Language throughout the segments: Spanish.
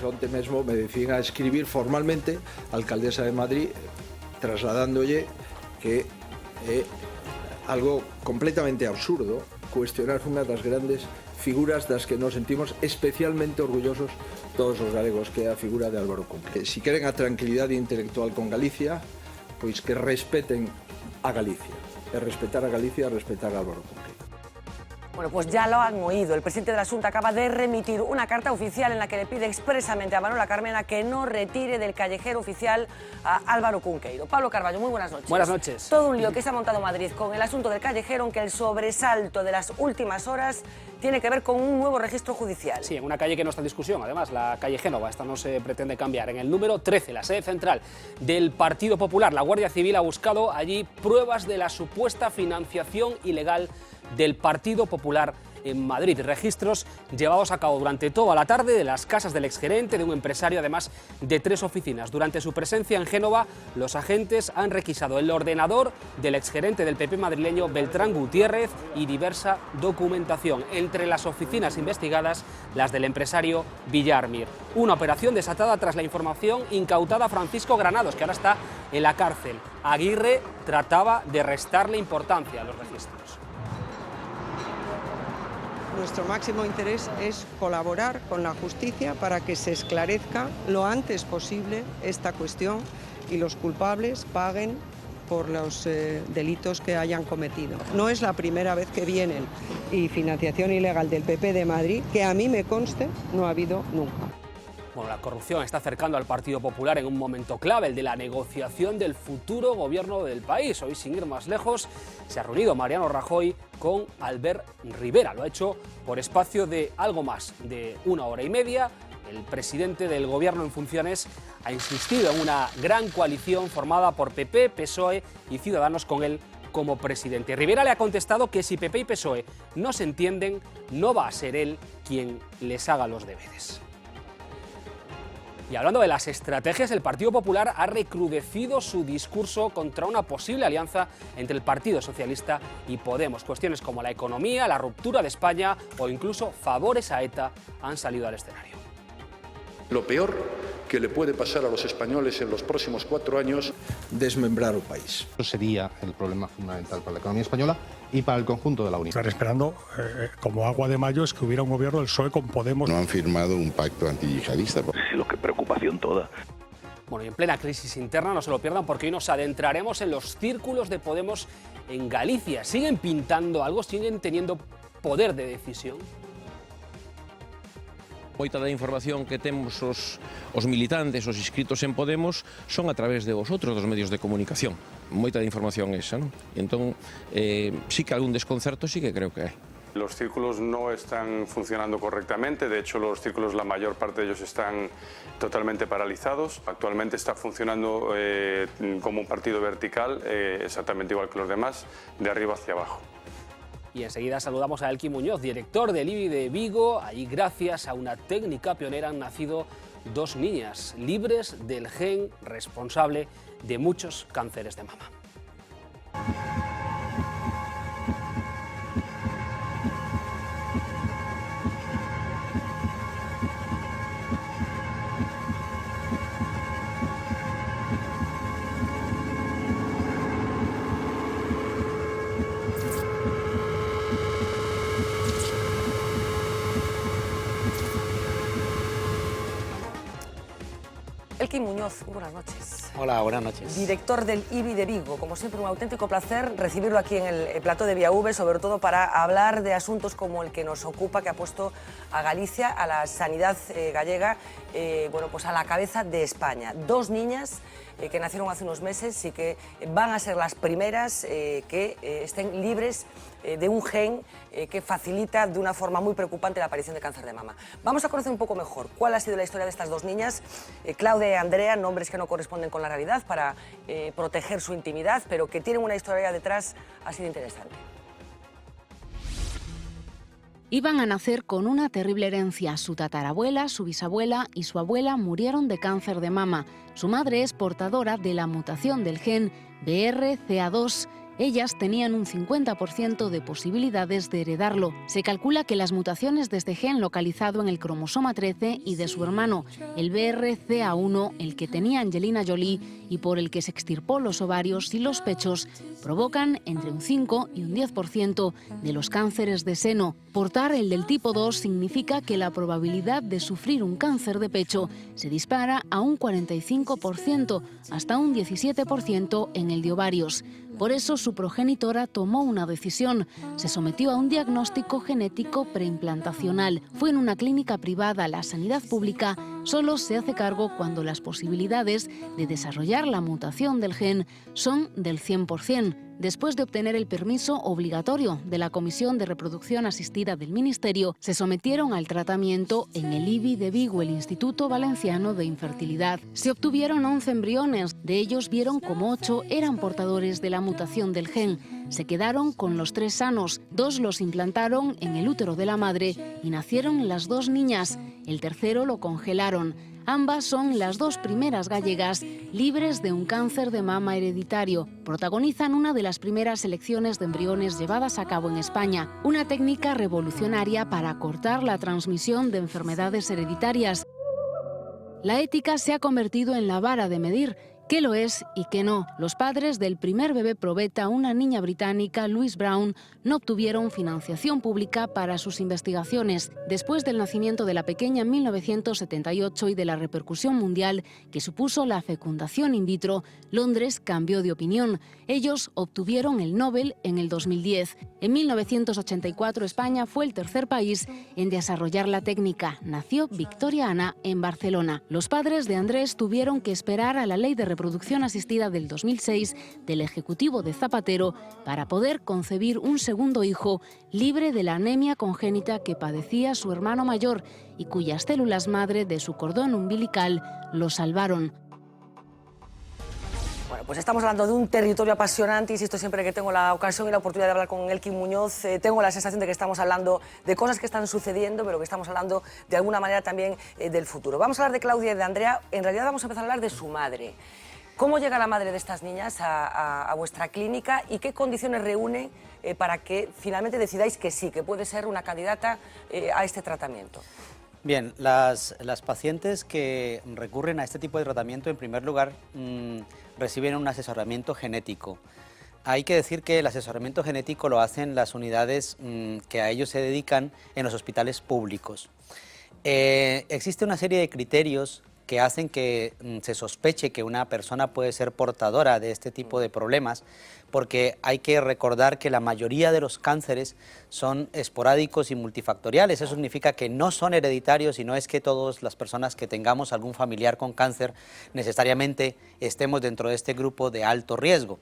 onte mesmo me decían a escribir formalmente a alcaldesa de Madrid trasladándolle que é algo completamente absurdo cuestionar unha das grandes figuras das que nos sentimos especialmente orgullosos todos os galegos, que é a figura de Álvaro Cunqueiro. Si queren a tranquilidade intelectual con Galicia, pois que respeten a Galicia. E respetar a Galicia, respetar a Álvaro Cunqueiro. Bueno, pues ya lo han oído. El presidente de la Xunta acaba de remitir una carta oficial en la que le pide expresamente a Manuela Carmena que no retire del callejero oficial a Álvaro Cunqueiro. Pablo Carballo, muy buenas noches. Buenas noches. Todo un lío que se ha montado Madrid con el asunto del callejero, aunque el sobresalto de las últimas horas tiene que ver con un nuevo registro judicial. Sí, en una calle que no está en discusión, además, la calle Génova. Esta no se pretende cambiar. En el número 13, la sede central del Partido Popular, la Guardia Civil ha buscado allí pruebas de la supuesta financiación ilegal del Partido Popular en Madrid. Registros llevados a cabo durante toda la tarde de las casas del exgerente, de un empresario, además de 3 oficinas. Durante su presencia en Génova, los agentes han requisado el ordenador del exgerente del PP madrileño Beltrán Gutiérrez y diversa documentación. Entre las oficinas investigadas, las del empresario Villarmir. Una operación desatada tras la información incautada a Francisco Granados, que ahora está en la cárcel. Aguirre trataba de restarle importancia a los registros. Nuestro máximo interés es colaborar con la justicia para que se esclarezca lo antes posible esta cuestión y los culpables paguen por los delitos que hayan cometido. No es la primera vez que vienen, y financiación ilegal del PP de Madrid, que a mí me conste, no ha habido nunca. Bueno, la corrupción está acercando al Partido Popular en un momento clave, el de la negociación del futuro gobierno del país. Hoy, sin ir más lejos, se ha reunido Mariano Rajoy con Albert Rivera. Lo ha hecho por espacio de algo más de 1 hora y media. El presidente del gobierno en funciones ha insistido en una gran coalición formada por PP, PSOE y Ciudadanos con él como presidente. Rivera le ha contestado que si PP y PSOE no se entienden, no va a ser él quien les haga los deberes. Y hablando de las estrategias, el Partido Popular ha recrudecido su discurso contra una posible alianza entre el Partido Socialista y Podemos. Cuestiones como la economía, la ruptura de España o incluso favores a ETA han salido al escenario. Lo peor que le puede pasar a los españoles en los próximos 4 años... Desmembrar el país. Eso sería el problema fundamental para la economía española y para el conjunto de la Unión. Están esperando, como agua de mayo, es que hubiera un gobierno del PSOE con Podemos. No han firmado un pacto antiyihadista. Lo que preocupación toda. Bueno, y en plena crisis interna, no se lo pierdan porque hoy nos adentraremos en los círculos de Podemos en Galicia. ¿Siguen pintando algo? ¿Siguen teniendo poder de decisión? Moita da información que temos os militantes, os inscritos en Podemos, son a través de vosotros, dos medios de comunicación. Moita da información esa, ¿no? Entón, sí que algún desconcerto sí que creo que hai. Los círculos no están funcionando correctamente, de hecho los círculos, la mayor parte de ellos están totalmente paralizados. Actualmente está funcionando como un partido vertical, exactamente igual que los demás, de arriba hacia abajo. Y enseguida saludamos a Elki Muñoz, director del IBI de Vigo. Allí, gracias a una técnica pionera, han nacido 2 niñas libres del gen responsable de muchos cánceres de mama. Elki Muñoz, buenas noches. Hola, buenas noches. Director del IBI de Vigo. Como siempre, un auténtico placer recibirlo aquí en el plató de Vía V, sobre todo para hablar de asuntos como el que nos ocupa, que ha puesto a Galicia, a la sanidad gallega, bueno, pues a la cabeza de España. 2 niñas que nacieron hace unos meses y que van a ser las primeras que estén libres de un gen que facilita de una forma muy preocupante la aparición de cáncer de mama. Vamos a conocer un poco mejor cuál ha sido la historia de estas 2 niñas, Claudia y Andrea, nombres que no corresponden con la realidad para proteger su intimidad, pero que tienen una historia detrás así de interesante. Iban a nacer con una terrible herencia. Su tatarabuela, su bisabuela y su abuela murieron de cáncer de mama. Su madre es portadora de la mutación del gen BRCA2 Ellas tenían un 50% de posibilidades de heredarlo. Se calcula que las mutaciones de este gen localizado en el cromosoma 13 y de su hermano, el BRCA1, el que tenía Angelina Jolie y por el que se extirpó los ovarios y los pechos, provocan entre un 5 y un 10% de los cánceres de seno. Portar el del tipo 2 significa que la probabilidad de sufrir un cáncer de pecho se dispara a un 45%, hasta un 17% en el de ovarios. Por eso su progenitora tomó una decisión. Se sometió a un diagnóstico genético preimplantacional. Fue en una clínica privada. La sanidad pública solo se hace cargo cuando las posibilidades de desarrollar la mutación del gen son del 100%. Después de obtener el permiso obligatorio de la Comisión de Reproducción Asistida del Ministerio, se sometieron al tratamiento en el IBI de Vigo, el Instituto Valenciano de Infertilidad. Se obtuvieron 11 embriones, de ellos vieron como 8 eran portadores de la mutación del gen. Se quedaron con los 3 sanos, 2 los implantaron en el útero de la madre y nacieron las 2 niñas. El tercero lo congelaron. Ambas son las 2 primeras gallegas libres de un cáncer de mama hereditario. Protagonizan una de las primeras selecciones de embriones llevadas a cabo en España, una técnica revolucionaria para cortar la transmisión de enfermedades hereditarias. La ética se ha convertido en la vara de medir qué lo es y qué no. Los padres del primer bebé probeta, una niña británica, Louise Brown, no obtuvieron financiación pública para sus investigaciones. Después del nacimiento de la pequeña en 1978 y de la repercusión mundial que supuso la fecundación in vitro, Londres cambió de opinión. Ellos obtuvieron el Nobel en el 2010. En 1984 España fue el tercer país en desarrollar la técnica. Nació Victoria Ana en Barcelona. Los padres de Andrés tuvieron que esperar a la ley de reproducción asistida del 2006 del Ejecutivo de Zapatero para poder concebir un segundo hijo libre de la anemia congénita que padecía su hermano mayor y cuyas células madre de su cordón umbilical lo salvaron. Bueno, pues estamos hablando de un territorio apasionante, insisto, siempre que tengo la ocasión y la oportunidad de hablar con Elkin Muñoz, tengo la sensación de que estamos hablando de cosas que están sucediendo, pero que estamos hablando de alguna manera también del futuro. Vamos a hablar de Claudia y de Andrea, en realidad vamos a empezar a hablar de su madre. ¿Cómo llega la madre de estas niñas a vuestra clínica y qué condiciones reúne para que finalmente decidáis que sí, que puede ser una candidata a este tratamiento? Bien, las pacientes que recurren a este tipo de tratamiento, en primer lugar, reciben un asesoramiento genético. Hay que decir que el asesoramiento genético lo hacen las unidades que a ellos se dedican en los hospitales públicos. Existe una serie de criterios que hacen que se sospeche que una persona puede ser portadora de este tipo de problemas, porque hay que recordar que la mayoría de los cánceres son esporádicos y multifactoriales. Eso significa que no son hereditarios y no es que todas las personas que tengamos algún familiar con cáncer necesariamente estemos dentro de este grupo de alto riesgo.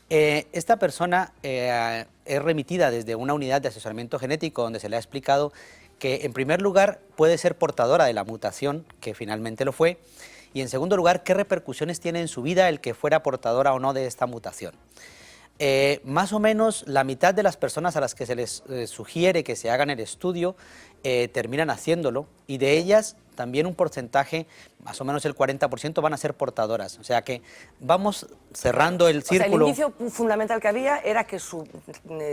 Esta persona es remitida desde una unidad de asesoramiento genético donde se le ha explicado que en primer lugar puede ser portadora de la mutación, que finalmente lo fue, y en segundo lugar, qué repercusiones tiene en su vida el que fuera portadora o no de esta mutación. Más o menos la mitad de las personas a las que se les sugiere que se hagan el estudio terminan haciéndolo, y de ellas también un porcentaje, más o menos el 40%, van a ser portadoras. O sea que vamos cerrando el círculo. O sea, el indicio fundamental que había era que su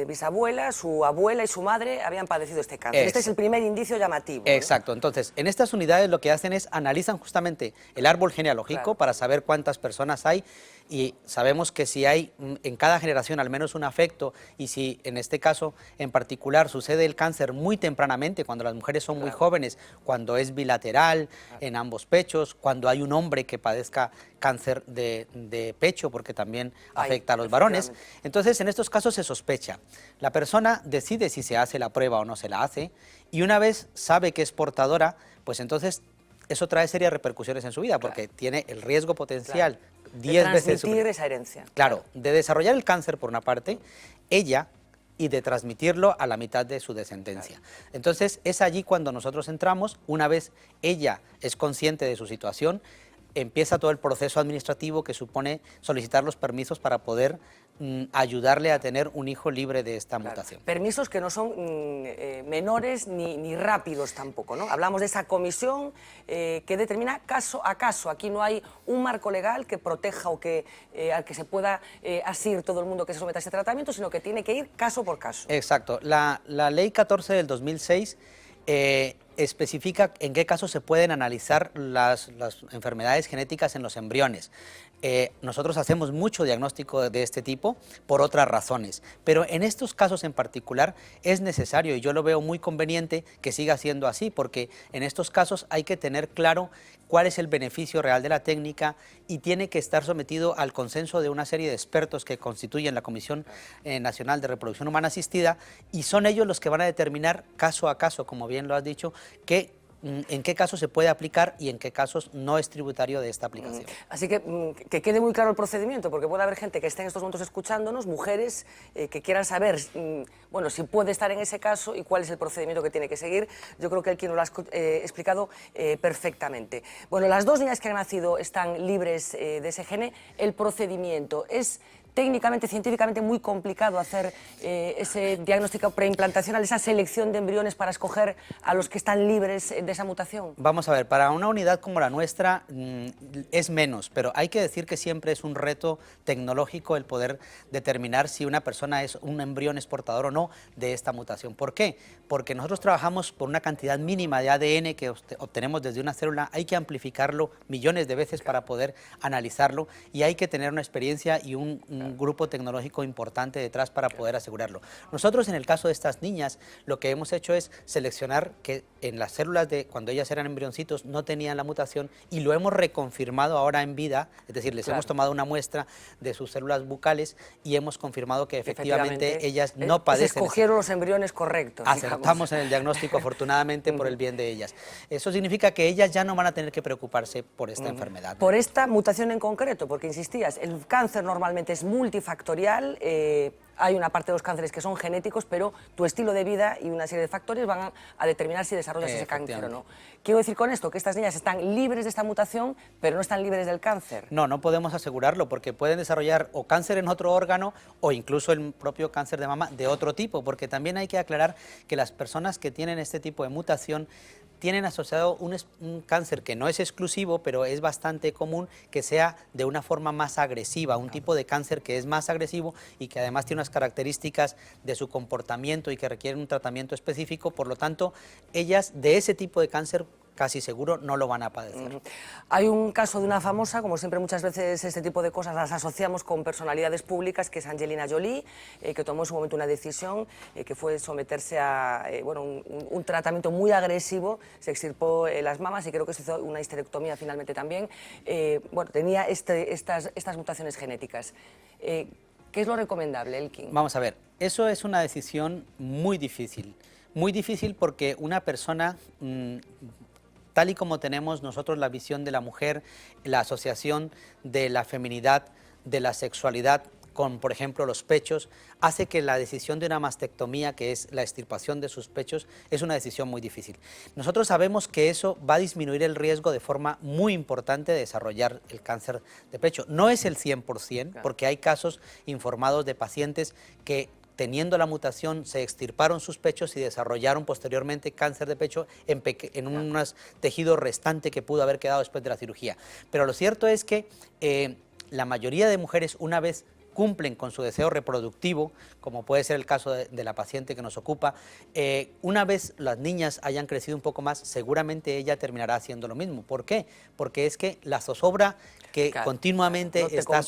bisabuela, su abuela y su madre habían padecido este cáncer. Este es el primer indicio llamativo, ¿no? Exacto. Entonces, en estas unidades lo que hacen es analizan justamente el árbol genealógico para saber cuántas personas hay, y sabemos que si hay en cada generación al menos un afecto, y si en este caso en particular sucede el cáncer muy tempranamente, cuando las mujeres son muy jóvenes, cuando es bilateral, en ambos pechos, cuando hay un hombre que padezca cáncer de pecho, porque también afecta a los varones. Entonces, en estos casos se sospecha. La persona decide si se hace la prueba o no se la hace, y una vez sabe que es portadora, pues entonces eso trae serias repercusiones en su vida, porque tiene el riesgo potencial 10 veces... De transmitir esa herencia. Claro, de desarrollar el cáncer por una parte, ella, y de transmitirlo a la mitad de su descendencia. Entonces, es allí cuando nosotros entramos. Una vez ella es consciente de su situación, empieza todo el proceso administrativo que supone solicitar los permisos para poder ayudarle a tener un hijo libre de esta mutación. Permisos que no son menores ni rápidos tampoco, ¿no? Hablamos de esa comisión que determina caso a caso. Aquí no hay un marco legal que proteja o que al que se pueda asir todo el mundo que se someta a ese tratamiento, sino que tiene que ir caso por caso. Exacto. La Ley 14 del 2006 especifica en qué casos se pueden analizar las enfermedades genéticas en los embriones. Nosotros hacemos mucho diagnóstico de este tipo por otras razones, pero en estos casos en particular es necesario, y yo lo veo muy conveniente que siga siendo así, porque en estos casos hay que tener claro cuál es el beneficio real de la técnica y tiene que estar sometido al consenso de una serie de expertos que constituyen la Comisión Nacional de Reproducción Humana Asistida, y son ellos los que van a determinar caso a caso, como bien lo has dicho, en qué casos se puede aplicar y en qué casos no es tributario de esta aplicación. Así que quede muy claro el procedimiento, porque puede haber gente que esté en estos momentos escuchándonos, mujeres que quieran saber bueno, si puede estar en ese caso y cuál es el procedimiento que tiene que seguir. Yo creo que el quien nos lo ha explicado perfectamente. Bueno, las dos niñas que han nacido están libres de ese gene. El procedimiento es técnicamente, científicamente muy complicado hacer ese diagnóstico preimplantacional, esa selección de embriones para escoger a los que están libres de esa mutación. Vamos a ver, para una unidad como la nuestra es menos, pero hay que decir que siempre es un reto tecnológico el poder determinar si una persona es un embrión exportador o no de esta mutación. ¿Por qué? Porque nosotros trabajamos por una cantidad mínima de ADN que obtenemos desde una célula, hay que amplificarlo millones de veces para poder analizarlo y hay que tener una experiencia y un grupo tecnológico importante detrás para poder asegurarlo. Nosotros en el caso de estas niñas lo que hemos hecho es seleccionar que en las células de cuando ellas eran embrioncitos no tenían la mutación y lo hemos reconfirmado ahora en vida, es decir, les hemos tomado una muestra de sus células bucales y hemos confirmado que efectivamente ellas no padecen. Se escogieron los embriones correctos. Acertamos en el diagnóstico afortunadamente por el bien de ellas. Eso significa que ellas ya no van a tener que preocuparse por esta enfermedad. Por esta mutación en concreto, porque insistías, el cáncer normalmente es multifactorial, hay una parte de los cánceres que son genéticos, pero tu estilo de vida y una serie de factores van a determinar si desarrollas ese cáncer o no. Quiero decir con esto que estas niñas están libres de esta mutación, pero no están libres del cáncer. No, no podemos asegurarlo, porque pueden desarrollar o cáncer en otro órgano o incluso el propio cáncer de mama de otro tipo, porque también hay que aclarar que las personas que tienen este tipo de mutación tienen asociado un cáncer que no es exclusivo, pero es bastante común que sea de una forma más agresiva, un tipo de cáncer que es más agresivo y que además tiene unas características de su comportamiento y que requieren un tratamiento específico. Por lo tanto, ellas de ese tipo de cáncer casi seguro no lo van a padecer. Hay un caso de una famosa, como siempre muchas veces este tipo de cosas las asociamos con personalidades públicas, que es Angelina Jolie, que tomó en su momento una decisión que fue someterse a bueno, un tratamiento muy agresivo, se extirpó las mamas y creo que se hizo una histerectomía finalmente también. Bueno, tenía estas mutaciones genéticas. ¿Qué es lo recomendable, Elkin? Vamos a ver, eso es una decisión muy difícil porque una persona tal y como tenemos nosotros la visión de la mujer, la asociación de la feminidad, de la sexualidad con, por ejemplo, los pechos, hace que la decisión de una mastectomía, que es la extirpación de sus pechos, es una decisión muy difícil. Nosotros sabemos que eso va a disminuir el riesgo de forma muy importante de desarrollar el cáncer de pecho. No es el 100%, porque hay casos informados de pacientes que teniendo la mutación se extirparon sus pechos y desarrollaron posteriormente cáncer de pecho en un tejido restante que pudo haber quedado después de la cirugía. Pero lo cierto es que la mayoría de mujeres, una vez cumplen con su deseo reproductivo, como puede ser el caso de la paciente que nos ocupa, una vez las niñas hayan crecido un poco más, seguramente ella terminará haciendo lo mismo. ¿Por qué? Porque es que la zozobra que continuamente está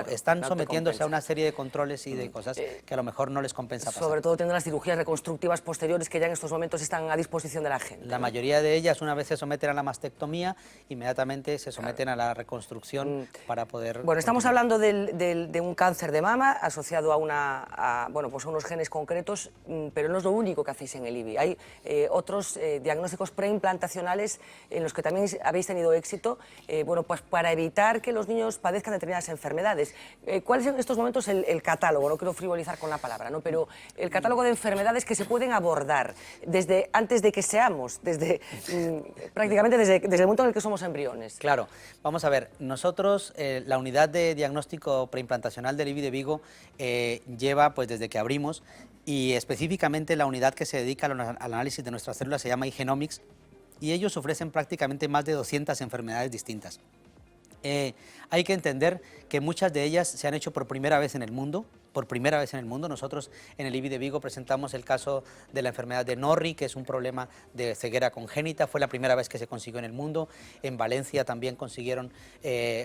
están sometiéndose a una serie de controles y de cosas que a lo mejor no les compensa pasar. Sobre todo teniendo las cirugías reconstructivas posteriores que ya en estos momentos están a disposición de la gente. La mayoría de ellas, una vez se someten a la mastectomía, inmediatamente se someten a la reconstrucción para poder... Bueno, estamos hablando de un un cáncer de mama asociado a unos genes concretos, pero no es lo único que hacéis en el IBI. Hay otros diagnósticos preimplantacionales en los que también habéis tenido éxito, pues para evitar que los niños padezcan determinadas enfermedades. ¿Cuál es en estos momentos el catálogo? No quiero frivolizar con la palabra, ¿no? Pero el catálogo de enfermedades que se pueden abordar desde antes de que seamos, prácticamente desde el momento en el que somos embriones. Claro, vamos a ver, nosotros, la unidad de diagnóstico preimplantacional del IBI de Vigo lleva pues desde que abrimos, y específicamente la unidad que se dedica al análisis de nuestras células se llama iGenomics, y ellos ofrecen prácticamente más de 200 enfermedades distintas. Hay que entender que muchas de ellas se han hecho por primera vez en el mundo. Nosotros en el IBI de Vigo presentamos el caso de la enfermedad de Norrie, que es un problema de ceguera congénita. Fue la primera vez que se consiguió en el mundo. En Valencia también consiguieron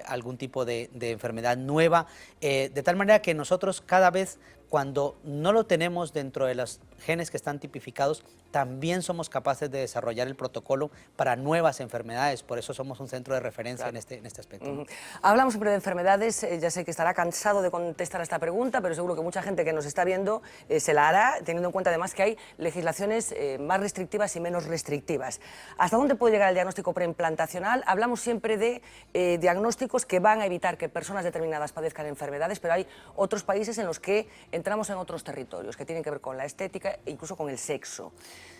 algún tipo de enfermedad nueva. De tal manera que nosotros cada vez, cuando no lo tenemos dentro de los genes que están tipificados, también somos capaces de desarrollar el protocolo para nuevas enfermedades. Por eso somos un centro de referencia, claro, en este aspecto. Hablamos siempre de enfermedades, ya sé que estará cansado de contestar a esta pregunta, pero seguro que mucha gente que nos está viendo se la hará, teniendo en cuenta además que hay legislaciones más restrictivas y menos restrictivas. ¿Hasta dónde puede llegar el diagnóstico preimplantacional? Hablamos siempre de diagnósticos que van a evitar que personas determinadas padezcan enfermedades, pero hay otros países en los que entramos en otros territorios que tienen que ver con la estética e incluso con el sexo.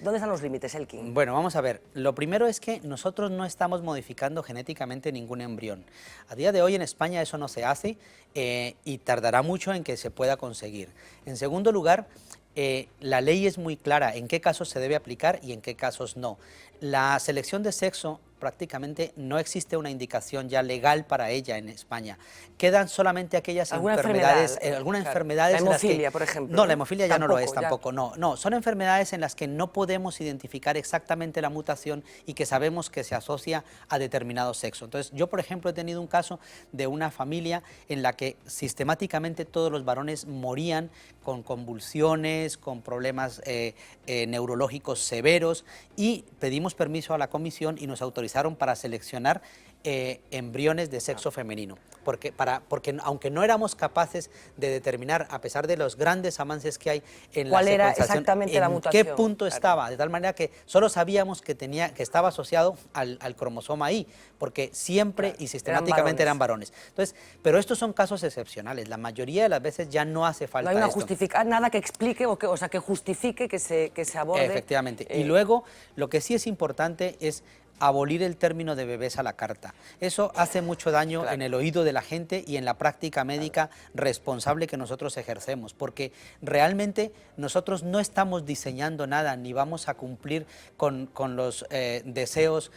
¿Dónde están los límites, Elkin? Bueno, vamos a ver. Lo primero es que nosotros no estamos modificando genéticamente ningún embrión. A día de hoy en España eso no se hace y tardará mucho en que se pueda conseguir. En segundo lugar, la ley es muy clara en qué casos se debe aplicar y en qué casos no. La selección de sexo prácticamente no existe una indicación ya legal para ella en España. Quedan solamente aquellas enfermedades, algunas enfermedades. La hemofilia, por ejemplo. No, la hemofilia ya no lo es tampoco, no, son enfermedades en las que no podemos identificar exactamente la mutación y que sabemos que se asocia a determinado sexo. Entonces, yo, por ejemplo, he tenido un caso de una familia en la que sistemáticamente todos los varones morían con convulsiones, con problemas neurológicos severos, y pedimos permiso a la comisión y nos autorizaron para seleccionar embriones de sexo femenino, porque aunque no éramos capaces de determinar, a pesar de los grandes avances que hay en la secuenciación, ¿cuál era exactamente la mutación? ¿Qué punto estaba? De tal manera que solo sabíamos que estaba asociado al cromosoma Y, porque siempre y sistemáticamente eran varones. Entonces, pero estos son casos excepcionales. La mayoría de las veces ya no hace falta. No hay nada que explique que justifique que se aborde. Efectivamente. Y luego, lo que sí es importante es abolir el término de bebés a la carta. Eso hace mucho daño en el oído de la gente y en la práctica médica responsable que nosotros ejercemos, porque realmente nosotros no estamos diseñando nada ni vamos a cumplir con los deseos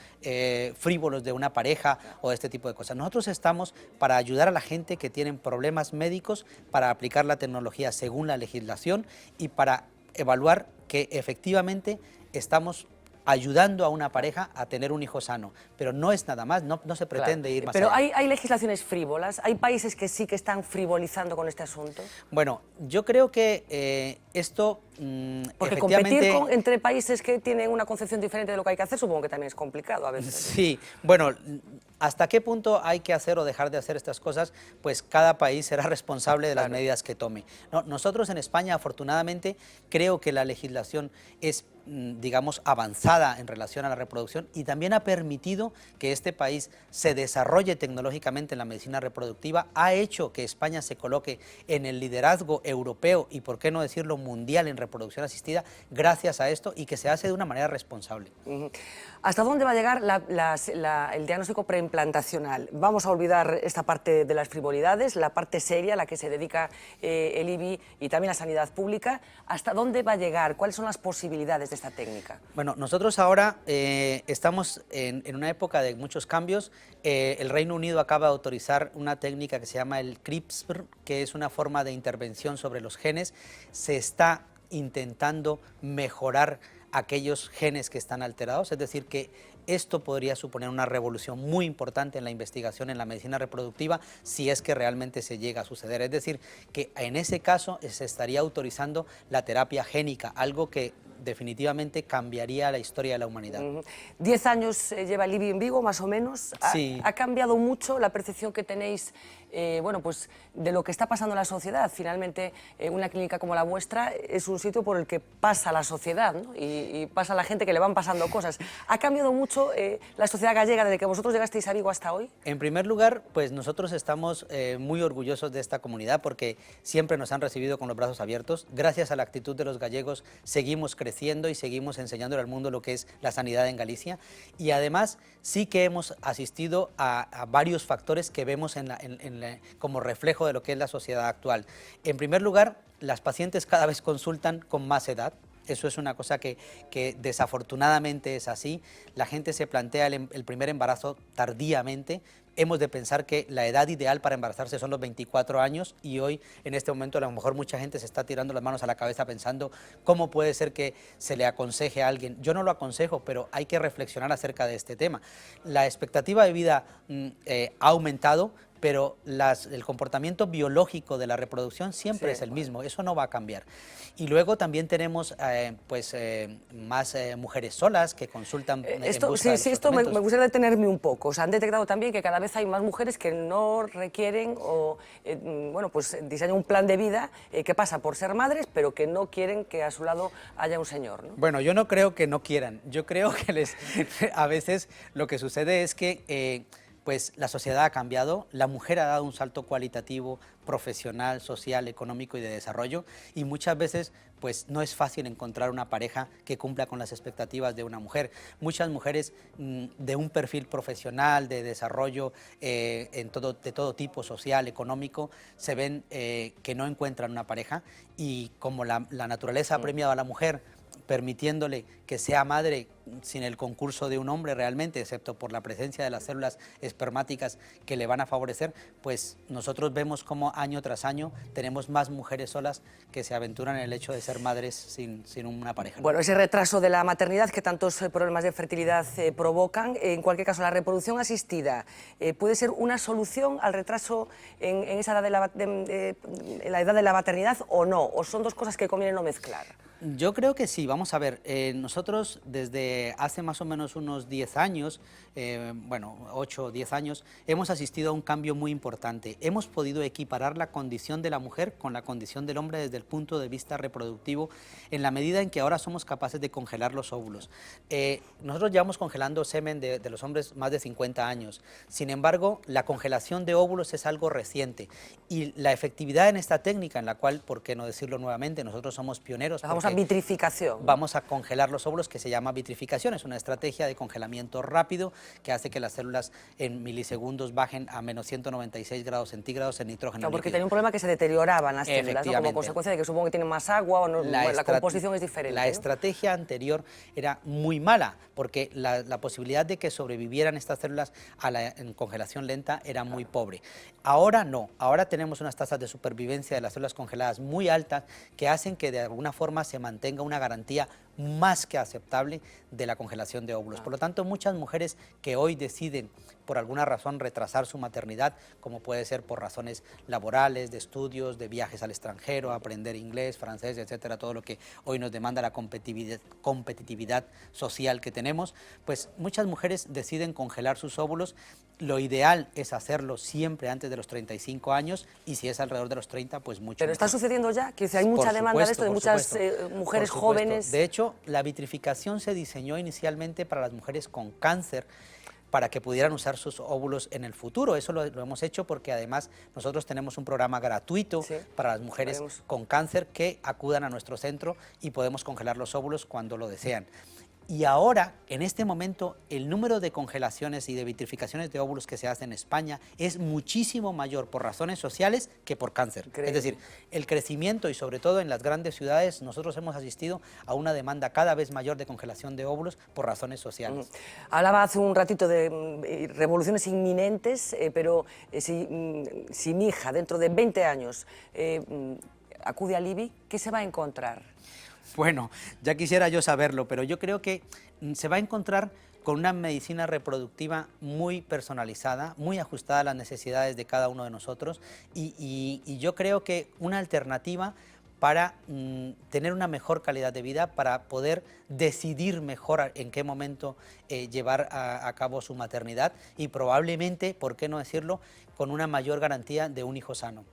frívolos de una pareja o este tipo de cosas. Nosotros estamos para ayudar a la gente que tienen problemas médicos, para aplicar la tecnología según la legislación y para evaluar que efectivamente estamos ayudando a una pareja a tener un hijo sano, pero no es nada más, no se pretende ir más allá. Pero hay legislaciones frívolas, hay países que sí que están frivolizando con este asunto. Bueno, yo creo que esto porque competir entre países que tienen una concepción diferente de lo que hay que hacer, supongo que también es complicado a veces. Sí, bueno, hasta qué punto hay que hacer o dejar de hacer estas cosas, pues cada país será responsable de las medidas que tome. No, nosotros en España, afortunadamente, creo que la legislación es, digamos, avanzada en relación a la reproducción y también ha permitido que este país se desarrolle tecnológicamente en la medicina reproductiva, ha hecho que España se coloque en el liderazgo europeo y, por qué no decirlo, mundial en reproducción asistida, gracias a esto, y que se hace de una manera responsable. ¿Hasta dónde va a llegar el diagnóstico preimplantacional? Vamos a olvidar esta parte de las frivolidades, la parte seria a la que se dedica el IBI y también la sanidad pública. ¿Hasta dónde va a llegar? ¿Cuáles son las posibilidades de esta técnica? Bueno, nosotros ahora estamos en una época de muchos cambios. El Reino Unido acaba de autorizar una técnica que se llama el CRISPR, que es una forma de intervención sobre los genes. Se está intentando mejorar aquellos genes que están alterados, es decir, que esto podría suponer una revolución muy importante en la investigación en la medicina reproductiva si es que realmente se llega a suceder. Es decir, que en ese caso se estaría autorizando la terapia génica, algo que definitivamente cambiaría la historia de la humanidad. 10 años lleva el IBI en Vigo, más o menos. Sí. ¿Ha cambiado mucho la percepción que tenéis bueno, pues de lo que está pasando en la sociedad. Finalmente, una clínica como la vuestra es un sitio por el que pasa la sociedad, ¿no? y pasa la gente que le van pasando cosas. ¿Ha cambiado mucho la sociedad gallega desde que vosotros llegasteis a Vigo hasta hoy? En primer lugar, pues nosotros estamos muy orgullosos de esta comunidad porque siempre nos han recibido con los brazos abiertos. Gracias a la actitud de los gallegos seguimos creciendo y seguimos enseñándole al mundo lo que es la sanidad en Galicia. Y además sí que hemos asistido a varios factores que vemos como reflejo de lo que es la sociedad actual. En primer lugar, las pacientes cada vez consultan con más edad. Eso es una cosa que desafortunadamente es así. La gente se plantea el primer embarazo tardíamente. Hemos de pensar que la edad ideal para embarazarse son los 24 años y hoy, en este momento, a lo mejor mucha gente se está tirando las manos a la cabeza pensando cómo puede ser que se le aconseje a alguien. Yo no lo aconsejo, pero hay que reflexionar acerca de este tema. La expectativa de vida ha aumentado, pero el comportamiento biológico de la reproducción siempre es el mismo, eso no va a cambiar. Y luego también tenemos más mujeres solas que consultan en busca de los esto me tratamientos. gustaría detenerme un poco. O sea, han detectado también que cada vez hay más mujeres que no requieren o, bueno, pues diseñan un plan de vida que pasa por ser madres, pero que no quieren que a su lado haya un señor, ¿no? Bueno, yo no creo que no quieran, yo creo que a veces lo que sucede es que pues la sociedad ha cambiado, la mujer ha dado un salto cualitativo, profesional, social, económico y de desarrollo, y muchas veces pues no es fácil encontrar una pareja que cumpla con las expectativas de una mujer. Muchas mujeres de un perfil profesional, de desarrollo de todo tipo, social, económico, se ven que no encuentran una pareja, y como la naturaleza ha premiado a la mujer permitiéndole que sea madre sin el concurso de un hombre realmente, excepto por la presencia de las células espermáticas que le van a favorecer, pues nosotros vemos como año tras año tenemos más mujeres solas que se aventuran en el hecho de ser madres sin una pareja. Bueno, ese retraso de la maternidad que tantos problemas de fertilidad provocan, en cualquier caso, la reproducción asistida puede ser una solución al retraso en esa edad en la edad de la maternidad o no, o son dos cosas que conviene no mezclar. Yo creo que sí, vamos a ver, nosotros desde hace más o menos unos 10 años, bueno, 8 o 10 años, hemos asistido a un cambio muy importante. Hemos podido equiparar la condición de la mujer con la condición del hombre desde el punto de vista reproductivo, en la medida en que ahora somos capaces de congelar los óvulos. Nosotros llevamos congelando semen de los hombres más de 50 años, sin embargo, la congelación de óvulos es algo reciente, y la efectividad en esta técnica, en la cual, por qué no decirlo nuevamente, nosotros somos pioneros. Vamos a vitrificación. Vamos a congelar los óvulos, que se llama vitrificación. Es una estrategia de congelamiento rápido que hace que las células en milisegundos bajen a menos 196 grados centígrados en nitrógeno porque líquido. tenía un problema que se deterioraban las células, ¿no? Como consecuencia de que supongo que tienen más agua o no, la composición es diferente. La estrategia anterior era muy mala, porque la posibilidad de que sobrevivieran estas células a la congelación lenta era muy pobre. Ahora no, ahora tenemos unas tasas de supervivencia de las células congeladas muy altas que hacen que de alguna forma se mantenga una garantía más que aceptable de la congelación de óvulos. Por lo tanto, muchas mujeres que hoy deciden por alguna razón retrasar su maternidad, como puede ser por razones laborales, de estudios, de viajes al extranjero, aprender inglés, francés, etcétera, todo lo que hoy nos demanda la competitividad social que tenemos, pues muchas mujeres deciden congelar sus óvulos. Lo ideal es hacerlo siempre antes de los 35 años y si es alrededor de los 30, pues mucho Pero mejor. está sucediendo ya, que hay mucha demanda de esto, de muchas mujeres jóvenes. De hecho, la vitrificación se diseñó inicialmente para las mujeres con cáncer, para que pudieran usar sus óvulos en el futuro. Eso lo hemos hecho porque además nosotros tenemos un programa gratuito para las mujeres con cáncer que acudan a nuestro centro y podemos congelar los óvulos cuando lo desean. Y ahora, en este momento, el número de congelaciones y de vitrificaciones de óvulos que se hace en España es muchísimo mayor por razones sociales que por cáncer. Es decir, el crecimiento y sobre todo en las grandes ciudades, nosotros hemos asistido a una demanda cada vez mayor de congelación de óvulos por razones sociales. Hablaba hace un ratito de revoluciones inminentes, pero si mi hija dentro de 20 años acude al IBI, ¿qué se va a encontrar? Bueno, ya quisiera yo saberlo, pero yo creo que se va a encontrar con una medicina reproductiva muy personalizada, muy ajustada a las necesidades de cada uno de nosotros y yo creo que una alternativa para tener una mejor calidad de vida, para poder decidir mejor en qué momento llevar a cabo su maternidad y probablemente, ¿por qué no decirlo?, con una mayor garantía de un hijo sano.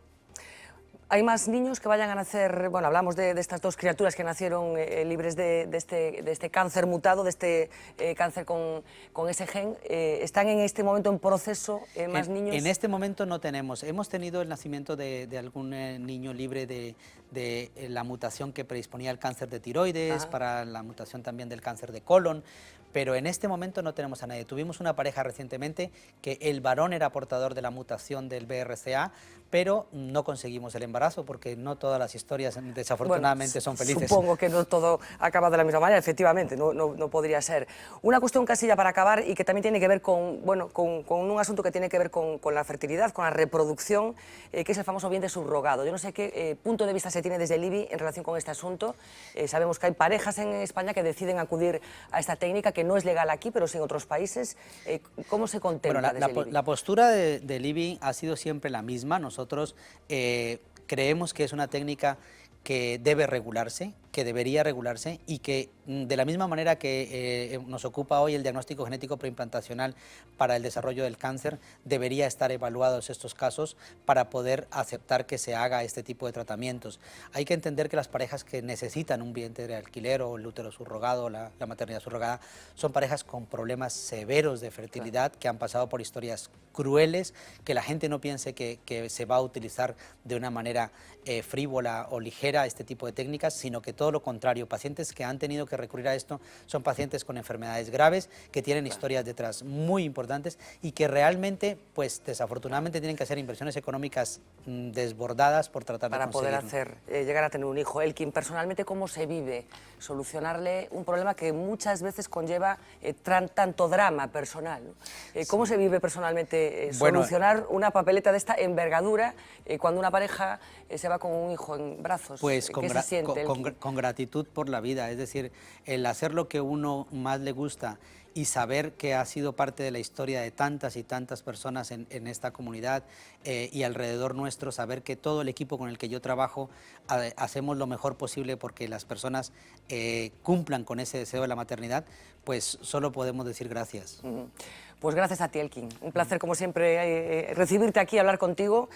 ¿Hay más niños que vayan a nacer? Bueno, hablamos de estas dos criaturas que nacieron libres de este cáncer mutado, de este cáncer con ese gen. ¿Están en este momento en proceso más niños? En este momento no tenemos. Hemos tenido el nacimiento de algún niño libre de la mutación que predisponía al cáncer de tiroides, para la mutación también del cáncer de colon, pero en este momento no tenemos a nadie. Tuvimos una pareja recientemente que el varón era portador de la mutación del BRCA, pero no conseguimos el embarazo porque no todas las historias desafortunadamente son felices. Supongo que no todo acaba de la misma manera, efectivamente, no podría ser. Una cuestión casi ya para acabar y que también tiene que ver con un asunto que tiene que ver con la fertilidad, con la reproducción, que es el famoso vientre subrogado. Yo no sé qué punto de vista se tiene desde el IBI en relación con este asunto. Sabemos que hay parejas en España que deciden acudir a esta técnica, que no es legal aquí, pero sí en otros países. ¿Cómo se contempla desde el IBI? La postura del IBI ha sido siempre la misma. Nosotros creemos que es una técnica que debe regularse, que debería regularse y que de la misma manera que nos ocupa hoy el diagnóstico genético preimplantacional para el desarrollo del cáncer, debería estar evaluados estos casos para poder aceptar que se haga este tipo de tratamientos. Hay que entender que las parejas que necesitan un vientre de alquiler o el útero subrogado, la maternidad subrogada, son parejas con problemas severos de fertilidad, que han pasado por historias crueles, que la gente no piense que se va a utilizar de una manera frívola o ligera este tipo de técnicas, sino que todo lo contrario. Pacientes que han tenido que recurrir a esto son pacientes con enfermedades graves, que tienen historias detrás muy importantes y que realmente, pues desafortunadamente, tienen que hacer inversiones económicas desbordadas por tratar de conseguirlo. Para poder llegar a tener un hijo. Elkin, personalmente, ¿cómo se vive solucionarle un problema que muchas veces conlleva tanto drama personal, ¿no? ¿Cómo se vive personalmente solucionar una papeleta de esta envergadura cuando una pareja se va con un hijo en brazos? Pues ¿Qué se siente, con gratitud por la vida, es decir, el hacer lo que uno más le gusta y saber que ha sido parte de la historia de tantas y tantas personas en esta comunidad y alrededor nuestro, saber que todo el equipo con el que yo trabajo hacemos lo mejor posible porque las personas cumplan con ese deseo de la maternidad, pues solo podemos decir gracias. Pues gracias a ti, Elkin. Un placer, como siempre, recibirte aquí, hablar contigo.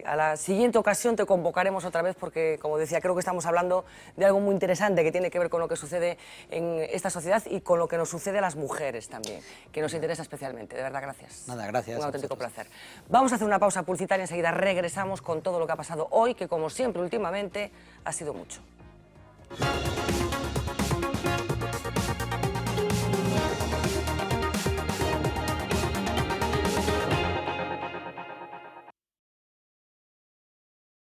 A la siguiente ocasión te convocaremos otra vez porque, como decía, creo que estamos hablando de algo muy interesante que tiene que ver con lo que sucede en esta sociedad y con lo que nos sucede a las mujeres también, que nos interesa especialmente. De verdad, gracias. Nada, gracias. Un auténtico placer. Vamos a hacer una pausa publicitaria, enseguida regresamos con todo lo que ha pasado hoy, que como siempre, últimamente, ha sido mucho.